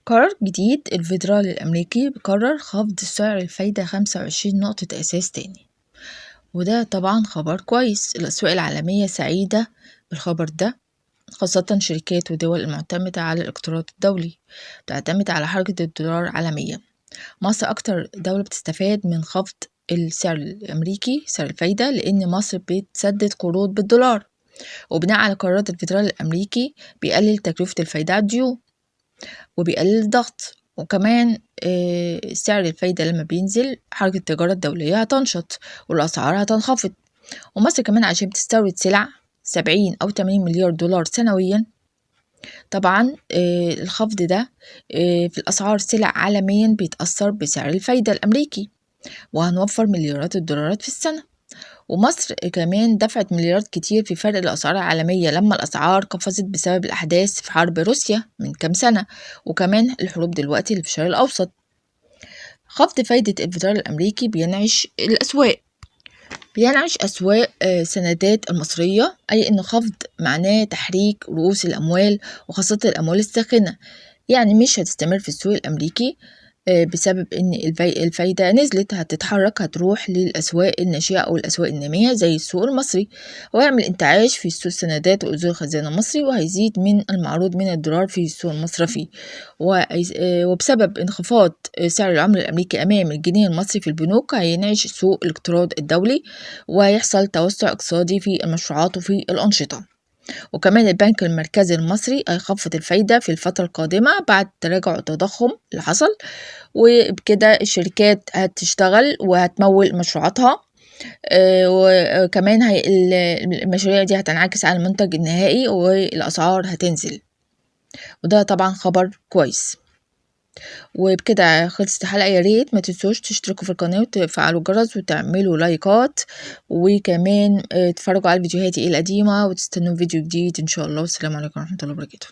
قرار جديد الفيدرالي الأمريكي بقرر خفض سعر الفايدة 25 نقطة أساس تاني، وده طبعا خبر كويس. الأسواق العالمية سعيدة بالخبر ده، خاصة شركات ودول المعتمدة على الاقتراض الدولي بتعتمد على حركة الدولار عالميا. مصر أكتر دولة بتستفاد من خفض السعر الأمريكي سعر الفايدة، لأن مصر بتسدد قروض بالدولار، وبناء على قرارات الفيدرالي الأمريكي بيقلل تكلفة الفايدة على الديون وبيقلل الضغط. وكمان سعر الفايدة لما بينزل حركة التجارة الدولية هتنشط والأسعار هتنخفض. ومصر كمان عشان بتستورد سلع 70 أو 80 مليار دولار سنويا، طبعا الخفض ده في الأسعار السلع عالميا بيتأثر بسعر الفايدة الأمريكي، وهنوفر مليارات الدولارات في السنة. ومصر كمان دفعت مليارات كتير في فرق الأسعار العالمية لما الأسعار قفزت بسبب الأحداث في حرب روسيا من كام سنة، وكمان الحروب دلوقتي اللي في الشرق الأوسط. خفض فايدة الفيدرالي الأمريكي بينعش الأسواق، بينعش أسواق سندات المصرية، أي إن خفض معناه تحريك رؤوس الأموال وخاصة الأموال الساخنة، يعني مش هتستمر في السوق الأمريكي بسبب ان الفايدة نزلت، هتتحرك هتروح للأسواق الناشئة أو الأسواق النامية زي السوق المصري، ويعمل انتعاش في سوق السندات وأذون الخزانة المصري، وهيزيد من المعروض من الدولار في السوق المصرفي. وبسبب انخفاض سعر العملة الأمريكي أمام الجنيه المصري في البنوك هينعش سوق الاقتراض الدولي، وهيحصل توسع اقتصادي في المشروعات وفي الأنشطة. وكمان البنك المركزي المصري هيخفض الفايدة في الفترة القادمة بعد تراجع التضخم اللي حصل، وبكده الشركات هتشتغل وهتمول مشروعاتها، وكمان المشاريع دي هتنعكس على المنتج النهائي والأسعار هتنزل، وده طبعا خبر كويس. وبكده خلصت الحلقة. يا ريت ما تنسوش تشتركوا في القناة وتفعلوا الجرس وتعملوا لايكات، وكمان تتفرجوا على فيديوهاتي القديمة وتستنوا فيديو جديد إن شاء الله. والسلام عليكم ورحمة الله وبركاته.